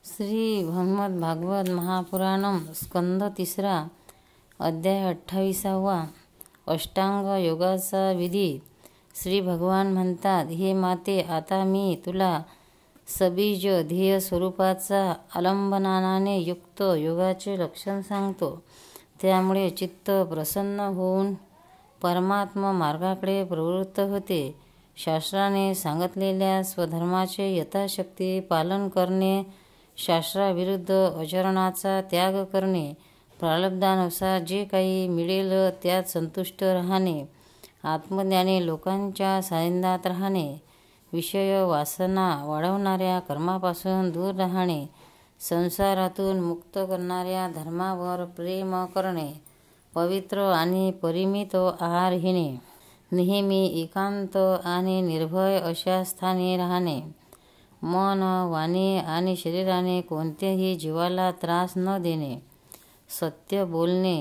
श्री भगवद भागवत महापुराणम स्कंद 3 अध्याय 28 अष्टांग योगाचा विधी। श्री भगवान म्हणतात, हे माते, आता मी तुला सबीज ध्येय स्वरूपाचा आलंबनाने युक्त योगाचे लक्षण सांगतो। त्यामुळे चित्त प्रसन्न होऊन परमात्मा मार्गाकडे प्रवृत्त होते। शास्त्राने सांगितलेल्या स्वधर्माचे यथाशक्ती पालन करणे, शास्त्राविरुद्ध आचरणाचा त्याग करणे, प्रारब्धानुसार जे काही मिळेल त्यात संतुष्ट राहणे, आत्मज्ञानी लोकांच्या सानिध्यात राहणे, विषय वासना वाढवणाऱ्या कर्मापासून दूर राहणे, संसारातून मुक्त करणाऱ्या धर्मावर प्रेम करणे, पवित्र आणि परिमित आहार घेणे, नेहमी एकांत आणि निर्भय अशा स्थानी राहणे, मन, वाणी आणि शरीराने कोणत्याही जीवाला त्रास न देणे, सत्य बोलणे,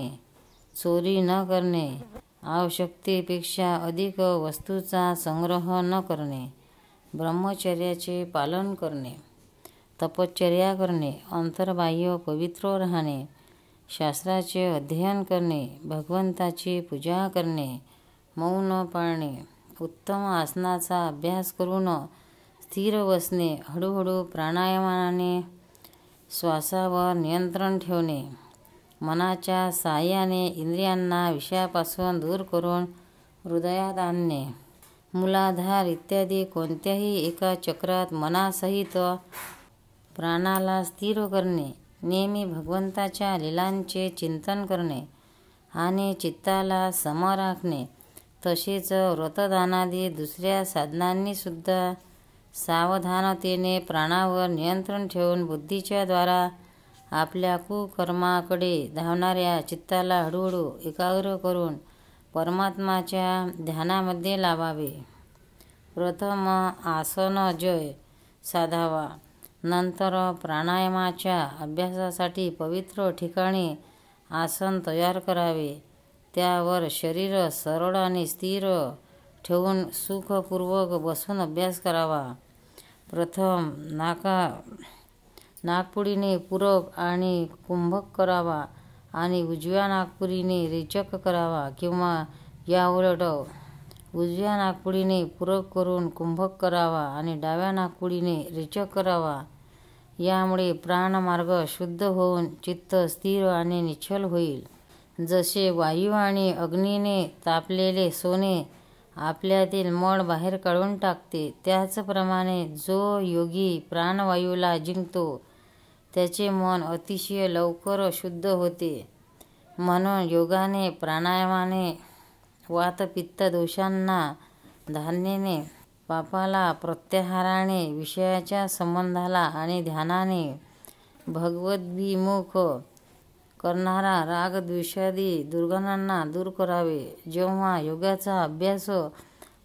चोरी न करणे, आवश्यकतेपेक्षा अधिक वस्तूचा संग्रह न करणे, ब्रह्मचर्याचे पालन करणे, तपश्चर्या करणे, अंतर्बाह्य पवित्र राहणे, शास्त्राचे अध्ययन करणे, भगवंताची पूजा करणे, मौन पाळणे, उत्तम आसनाचा अभ्यास करून स्थिर बसणे, हळूहळू प्राणायामाने श्वासावर नियंत्रण ठेवणे, मनाच्या साहाय्याने इंद्रियांना विषयापासून दूर करून हृदयात आणणे, मूलाधार इत्यादी कोणत्याही एका चक्रात मनासहित प्राणाला स्थिर करणे, नेहमी भगवंताच्या लीलांचे चिंतन करणे आणि चित्ताला सम राखणे, तसेच व्रतदानादी दुसऱ्या साधनांनी सुद्धा सावधानतेने प्राणावर नियंत्रण ठेवून बुद्धीच्या द्वारा आपल्या कुकर्माकडे धावणाऱ्या चित्ताला हळूहळू एकाग्र करून परमात्माच्या ध्यानामध्ये लावावे। प्रथम आसनजय साधावा, नंतर प्राणायामाच्या अभ्यासासाठी पवित्र ठिकाणी आसन तयार करावे। त्यावर शरीर सरळ आणि स्थिर ठेवून सुखपूर्वक बसून अभ्यास करावा। प्रथम नाकपुडीने पूरक आणि कुंभक करावा आणि उजव्या नाकपुडीने रेचक करावा, किंवा याउलट उजव्या नाकपुडीने पूरक करून कुंभक करावा आणि डाव्या नाकपुडीने रेचक करावा। यामुळे प्राणमार्ग शुद्ध होऊन चित्त स्थिर आणि निश्चल होईल। जसे वायू आणि अग्नीने तापलेले सोने आपल्यातील मळ बाहेर काढून टाकते, त्याचप्रमाणे जो योगी प्राणवायूला जिंकतो त्याचे मन अतिशय लवकर शुद्ध होते। म्हणून योगाने, प्राणायामाने, वातपित्त दोषांना धारणेने, पापाला प्रत्याहाराने, विषयाच्या संबंधाला आणि ध्यानाने भगवद्भिमुख करणारा रागद्वेषादी दुर्गुणांना दूर करावे। जेव्हा योगाचा अभ्यास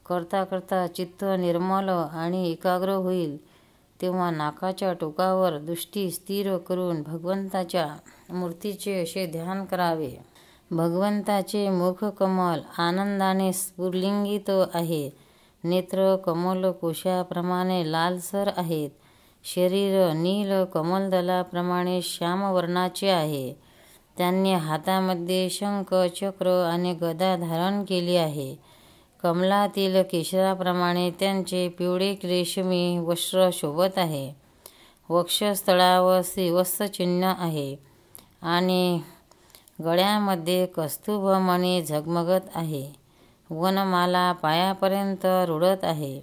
करता करता चित्त निर्मल आणि एकाग्र होईल, तेव्हा नाकाच्या टोकावर दृष्टी स्थिर करून भगवंताच्या मूर्तीचे असे ध्यान करावे। भगवंताचे मुखकमल आनंदाने स्फुलिंगित आहे, नेत्र कमलकोशाप्रमाणे लालसर आहेत, शरीर नील कमलदलाप्रमाणे श्यामवर्णाचे आहे, त्यांनी हातामध्ये शंख, चक्र आणि गदा धारण केली आहे, कमलातील केशराप्रमाणे त्यांचे पिवळे रेशमी वस्त्र शोभत आहे, वक्षस्थळावर श्रीवत्स चिन्ह आहे आणि गळ्यामध्ये कस्तुभमणी झगमगत आहे, वनमाला पायापर्यंत रुळत आहे,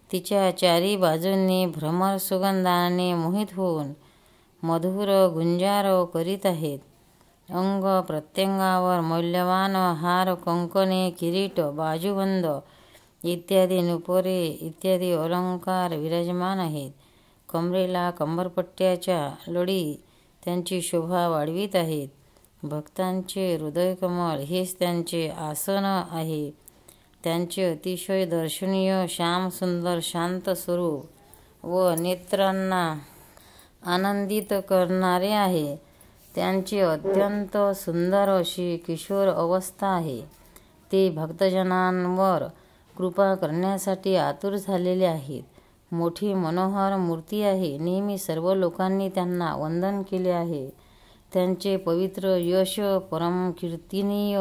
तिच्या चारी बाजूंनी भ्रमर सुगंधाने मोहित होऊन मधुर गुंजारव करीत आहेत, अंग प्रत्यंगावर मौल्यवान हार, कंकणे, किरीट, बाजूबंद इत्यादी नुपुरे इत्यादी अलंकार विराजमान आहेत, कमरेला कंबरपट्ट्याच्या लडी त्यांची शोभा वाढवित आहेत, भक्तांचे हृदयकमल हेच त्यांचे आसन आहे, त्यांचे अतिशय दर्शनीय श्याम सुंदर शांत स्वरूप व नेत्रांना आनंदित करणारे आहे, त्यांची अत्यंत सुंदर अशी किशोर अवस्था आहे, ते भक्तजनांवर कृपा करण्यासाठी आतुर झालेले आहेत, मोठी मनोहर मूर्ती आहे. नेहमी सर्व लोकांनी त्यांना वंदन केले आहे. त्यांचे पवित्र यश परमकीर्तनीय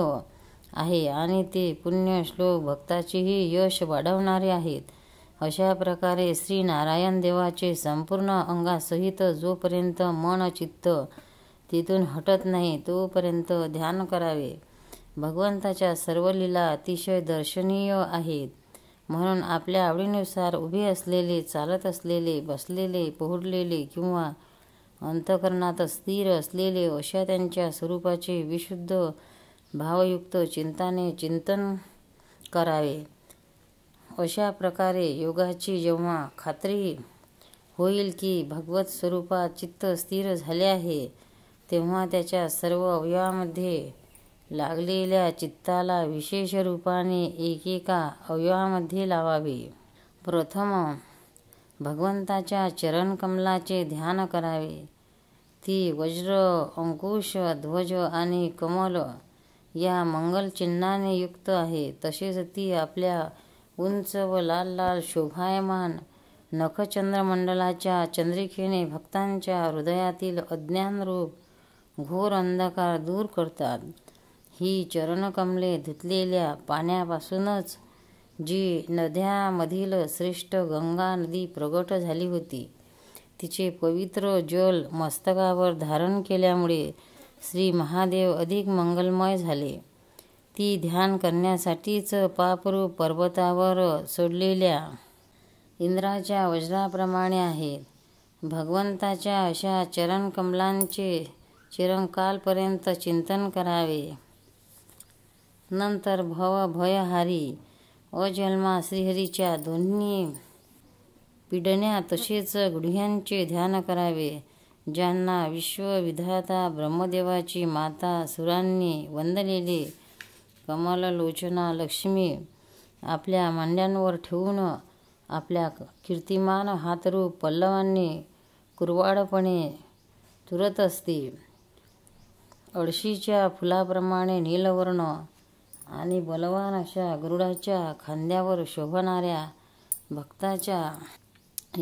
आहे आणि ते पुण्य श्लोक भक्ताचेही यश वाढवणारे आहेत. अशा प्रकारे श्री नारायण देवाचे संपूर्ण अंगासहित जोपर्यंत मन चित्त तिथून हटत नाही तोपर्यंत ध्यान करावे. भगवंताच्या सर्व लीला अतिशय दर्शनीय आहेत. म्हणून आपल्या आवडीनुसार उभे असलेले, चालत असलेले, बसलेले, पोहडलेले किंवा अंतःकरणात स्थिर असलेले अशा त्यांच्या स्वरूपाचे विशुद्ध भावयुक्त चिंताने चिंतन करावे. अशा प्रकारे योगाची जेव्हा खात्री होईल की भगवत स्वरूपात चित्त स्थिर झाले आहे, तेव्हा त्याच्या सर्व अवयवामध्ये लागलेल्या चित्ताला विशेष रूपाने एकेका अवयवामध्ये लावावे. प्रथम भगवंताच्या चरणकमलाचे ध्यान करावे. ती वज्र, अंकुश, ध्वज आणि कमल या मंगल चिन्हाने युक्त आहे. तसेच ती आपल्या उंच व लाल लाल शोभायमान नखचंद्रमंडलाच्या चंद्रिकेने भक्तांच्या हृदयातील अज्ञानरूप घोर अंधकार दूर करतात. ही चरणकमले धुतलेल्या पाण्यापासूनच जी नद्यांमधील श्रेष्ठ गंगा नदी प्रगट झाली होती, तिचे पवित्र जल मस्तकावर धारण केल्यामुळे श्री महादेव अधिक मंगलमय झाले. ती ध्यान करण्यासाठीच पापरूप पर्वतावर सोडलेल्या इंद्राच्या वज्राप्रमाणे आहेत. भगवंताच्या अशा चरणकमलांचे चिरंकालपर्यंत चिंतन करावे. नंतर भवभयहारी अजन्मा श्रीहरीच्या दोन्ही पिढ्या तसेच गुढ्यांचे ध्यान करावे, ज्यांना विश्वविधाता ब्रह्मदेवाची माता सुरांनी वंदलेले कमललोचना लक्ष्मी आपल्या मांड्यांवर ठेवून आपल्या कीर्तिमान हातरूप पल्लवांनी कुरवाडपणे तुरत असते. अळशीच्या फुलाप्रमाणे नीलवर्ण आणि बलवान अशा गरुडाच्या खांद्यावर शोभणाऱ्या भक्ताच्या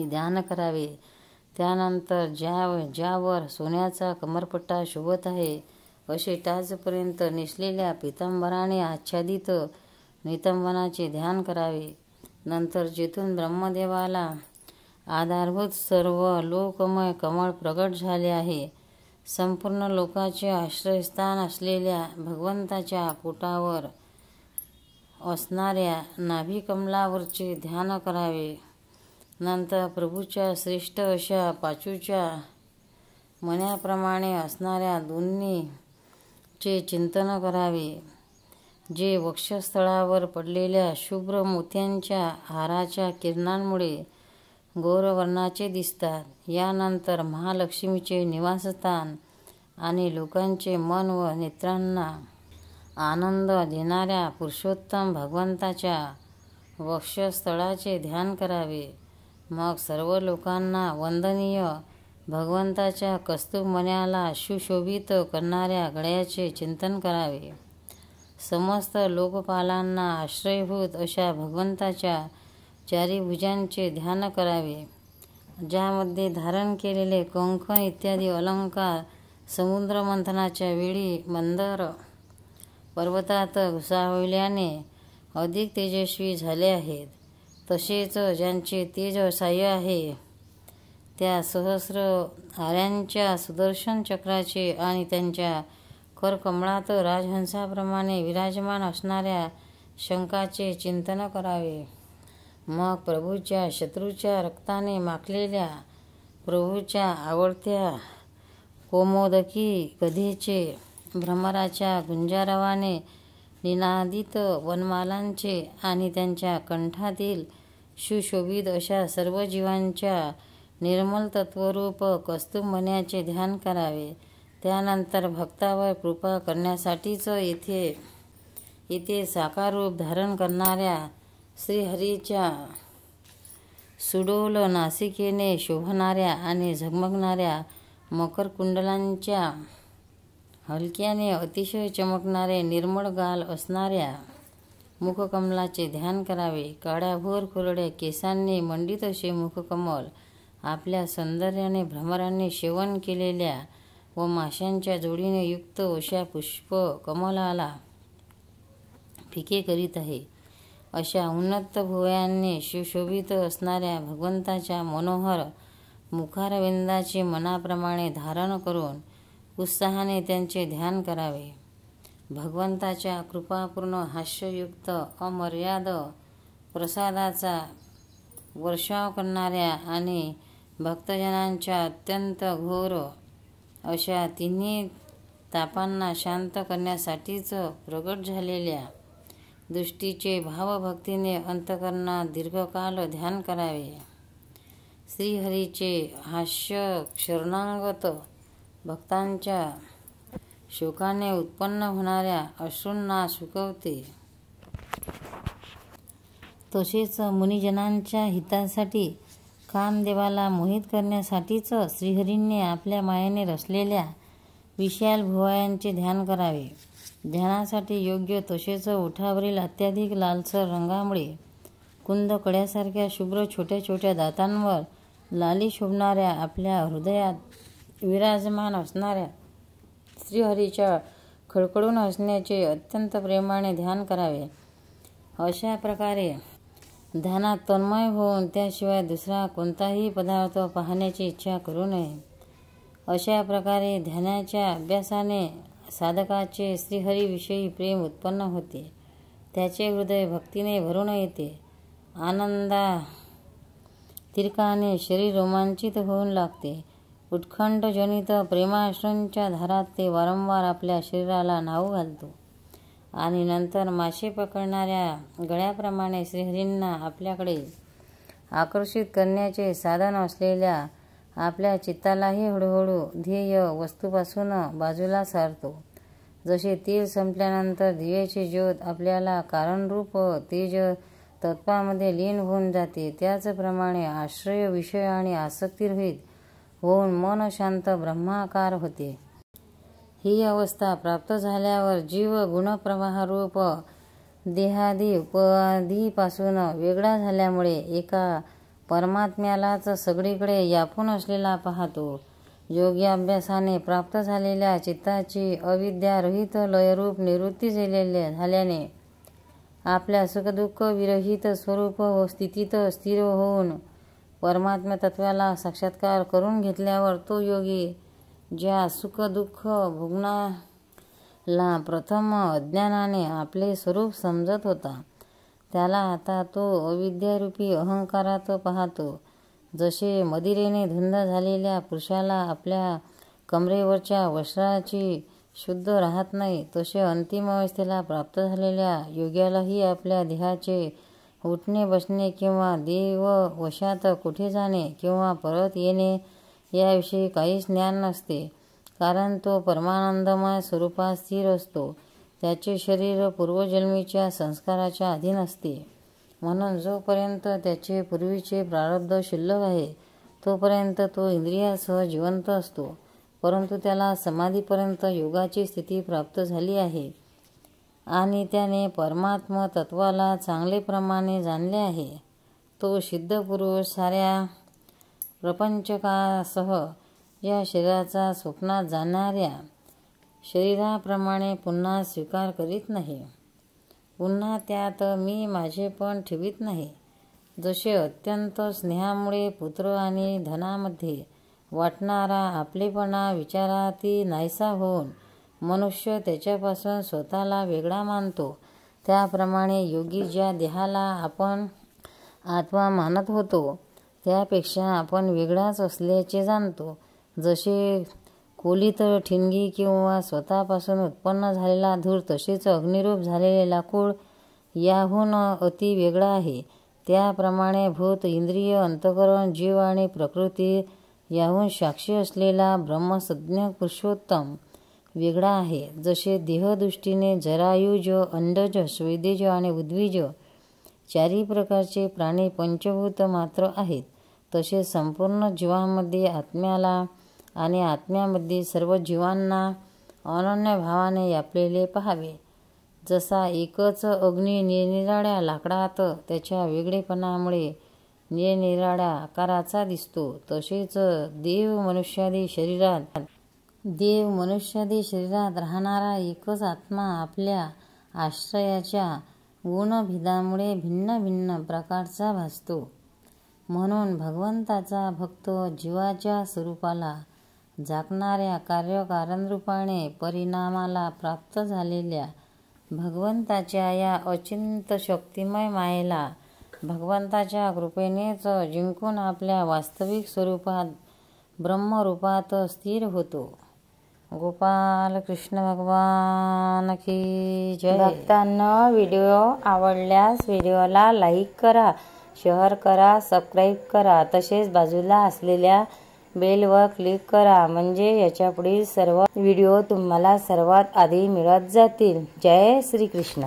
ध्यान करावे. त्यानंतर ज्यावर सोन्याचा कमरपट्टा शोभत आहे असे टाचपर्यंत नेसलेल्या पितांबराने आच्छादित नितंबनाचे ध्यान करावे. नंतर जेथून ब्रह्मदेवाला आधारभूत सर्व लोकमय कमळ प्रगट झाले आहे, संपूर्ण लोकाचे आश्रयस्थान असलेल्या भगवंताच्या पोटावर असणाऱ्या नाभिकमलावरचे ध्यान करावे. नंतर प्रभूच्या श्रेष्ठ अशा पाचूच्या मण्याप्रमाणे असणाऱ्या दोन्हीचे चिंतन करावे, जे वक्षस्थळावर पडलेल्या शुभ्र मोत्यांच्या हाराच्या किरणांमुळे गौरवर्णाचे दिसतात. यानंतर महालक्ष्मीचे निवासस्थान आणि लोकांचे मन व नेत्रांना आनंद देणाऱ्या पुरुषोत्तम भगवंताच्या वक्षस्थळाचे ध्यान करावे. मग सर्व लोकांना वंदनीय भगवंताच्या कस्तूभ मण्याला सुशोभित करणाऱ्या गळ्याचे चिंतन करावे. समस्त लोकपालांना आश्रयभूत अशा भगवंताच्या चारी भुजांचे ध्यान करावे, ज्यामध्ये धारण केलेले कंकण इत्यादी अलंकार समुद्रमंथनाच्या वेळी मंदर पर्वतात घुसावल्याने अधिक तेजस्वी झाले आहेत. तसेच ज्यांचे तेज असाह्य आहे, त्या सहस्र आऱ्यांच्या सुदर्शन चक्राचे आणि त्यांच्या करकमळात राजहंसाप्रमाणे विराजमान असणाऱ्या शंखाचे चिंतन करावे. मग प्रभूच्या शत्रूच्या रक्ताने माखलेल्या प्रभूच्या आवडत्या कौमोदकी गधेचे, भ्रमराच्या गुंजारवाने निनादित वनमालांचे आणि त्यांच्या कंठातील सुशोभित अशा सर्व जीवांच्या निर्मल तत्वरूप कस्तूभ मण्याचे ध्यान करावे. त्यानंतर भक्तावर कृपा करण्यासाठीच येथे साकार रूप धारण करणाऱ्या श्रीहरीच्या सुडोल नासिकेने शोभणाऱ्या आणि झगमगणाऱ्या मकरकुंडलांच्या हलक्याने अतिशय चमकणारे निर्मळ गाल असणाऱ्या मुखकमलाचे ध्यान करावे. काळ्याभोर कोरड्या केसांनी मंडित असे मुखकमल, आपल्या सौंदर्याने भ्रमरांनी सेवन केलेल्या व माशांच्या जोडीने युक्त अशा पुष्प कमलाला फिके करीत आहे. अशा उन्नत भुवयांनी सुशोभित असणाऱ्या भगवंताच्या मनोहर मुखारविंदाचे मनाप्रमाणे धारण करून उत्साहाने त्यांचे ध्यान करावे. भगवंताच्या कृपापूर्ण हास्ययुक्त अमर्याद प्रसादाचा वर्षाव करणाऱ्या आणि भक्तजनांच्या अत्यंत घोर अशा तिन्ही तापांना शांत करण्यासाठीच प्रगट झालेल्या दृष्टीचे भावभक्तीने अंतःकरणात दीर्घकाल ध्यान करावे. श्रीहरीचे हास्य शरणागत भक्तांच्या शोकाने उत्पन्न होणाऱ्या अश्रूंना सुकवते. तसेच मुनिजनांच्या हितासाठी कामदेवाला मोहित करण्यासाठीच श्रीहरींनी आपल्या मायेने रचलेल्या विशाल भुवयांचे ध्यान करावे. ध्यानासाठी योग्य तसेच ओठावरील अत्याधिक लालसर रंगामुळे कुंद कड्यासारख्या शुभ्र छोट्या छोट्या दातांवर लाली शोभणाऱ्या आपल्या हृदयात विराजमान असणाऱ्या श्रीहरीच्या खळखळून हसण्याचे अत्यंत प्रेमाने ध्यान करावे. अशा प्रकारे ध्यानात तन्मय होऊन त्याशिवाय दुसरा कोणताही पदार्थ पाहण्याची इच्छा करू नये. अशा प्रकारे ध्यानाच्या अभ्यासाने साधकाचे श्रीहरीविषयी प्रेम उत्पन्न होते. त्याचे हृदय भक्तीने भरून येते. आनंदा तिरकाने शरीर रोमांचित होऊन लागते. उत्कंठजनित प्रेमाश्रूंच्या धारात ते वारंवार आपल्या शरीराला न्हाऊ घालतो आणि नंतर मासे पकडणाऱ्या गळ्याप्रमाणे श्रीहरींना आपल्याकडे आकर्षित करण्याचे साधन असलेल्या आपल्या चित्तालाही हळूहळू ध्येय वस्तूपासून बाजूला सारतो. जसे तेल संपल्यानंतर दिव्याची ज्योत आपल्याला कारणरूप तेज तत्वामध्ये लीन होऊन जाते, त्याचप्रमाणे आश्रय विषय आणि आसक्तीरहित होऊन मन शांत ब्रह्माकार होते. ही अवस्था प्राप्त झाल्यावर जीव गुणप्रवाहरूप देहादी उपाधीपासून वेगळा झाल्यामुळे एका परमात्म्यालाच सगळीकडे व्यापून असलेला पाहतो. योग्याभ्यासाने प्राप्त झालेल्या चित्ताची अविद्यारहित लयरूप निवृत्ती झाल्याने आपल्या सुखदुःख विरहित स्वरूप व स्थितीत स्थिर होऊन परमात्म्य तत्वाला साक्षात्कार करून घेतल्यावर तो योगी ज्या सुख दुःख भोगणाला प्रथम अज्ञानाने आपले स्वरूप समजत होता, त्याला आता तो अविद्यारूपी अहंकारात पाहतो. जसे मदिरेने धुंद झालेल्या पुरुषाला आपल्या कमरेवरच्या वस्त्राची शुद्ध राहत नाही, तसे अंतिम अवस्थेला प्राप्त झालेल्या योग्यालाही आपल्या देहाचे उठणे बसणे किंवा देव वशात कुठे जाणे किंवा परत येणे याविषयी काहीच ज्ञान नसते, कारण तो परमानंदमय स्वरूपात स्थिर असतो. त्याचे शरीर पूर्वजन्मीच्या संस्काराच्या अधीन असते. म्हणून जोपर्यंत त्याचे पूर्वीचे प्रारब्ध शिल्लक आहे तोपर्यंत तो इंद्रियासह जिवंत असतो, परंतु त्याला समाधीपर्यंत योगाची स्थिती प्राप्त झाली आहे आणि त्याने परमात्म तत्वाला चांगले प्रमाणे जाणले आहे. तो सिद्ध पुरुष साऱ्या प्रपंचकासह या शरीराचा स्वप्नात जाणाऱ्या शरीराप्रमाणे पुन्हा स्वीकार करीत नाही. पुन्हा त्यात मी माझेपण ठेवीत नाही. जसे अत्यंत स्नेहामुळे पुत्र आणि धनामध्ये वाटणारा आपलेपणा विचाराती नाहीसा होऊन मनुष्य त्याच्यापासून स्वतःला वेगळा मानतो, त्याप्रमाणे योगी ज्या देहाला आपण आत्मा मानत होतो त्यापेक्षा आपण वेगळाच असल्याचे जाणतो. जसे खोलीत ठिणगी किंवा स्वतःपासून उत्पन्न झालेला धूर तसेच अग्निरूप झालेले लाकूड याहून अति वेगळा आहे, त्याप्रमाणे भूत इंद्रिय अंतःकरण जीव आणि प्रकृती याहून साक्षी असलेला ब्रह्मसज्ञ पुरुषोत्तम वेगळा आहे. जसे देहदृष्टीने जरायुज अंडज स्वेदज आणि उद्विज चारी प्रकारचे प्राणी पंचभूत मात्र आहेत, तसे संपूर्ण जीवांमध्ये आत्म्याला आणि आत्म्यामध्ये सर्व जीवांना अनन्य भावाने व्यापलेले पहावे. जसा एकच अग्नी निरनिराळ्या लाकडात त्याच्या वेगळेपणामुळे निरनिराळ्या आकाराचा दिसतो, तसेच देव मनुष्यादी शरीरात राहणारा एकच आत्मा आपल्या आश्रयाच्या गुणभेदामुळे भिन्न भिन्न प्रकारचा भासतो. म्हणून भगवंताचा भक्त जीवाच्या स्वरूपाला झाकणाऱ्या कार्यकारणरूपाने परिणामाला प्राप्त झालेल्या भगवंताच्या या अचिंत्य शक्तिमय मायेला भगवंताच्या कृपेनेच जिंकून आपल्या वास्तविक स्वरूपात ब्रह्मरूपात स्थिर होतो. गोपाल कृष्ण भगवान की जय. भक्तांनो, व्हिडिओ आवडल्यास व्हिडिओला लाईक करा, शेअर करा, सबस्क्राईब करा. तसेच बाजूला असलेल्या बेलवर क्लिक करा, म्हणजे याच्या पुढील सर्व व्हिडिओ तुम्हाला सर्वात आधी मिळत जातील. जय श्री कृष्ण.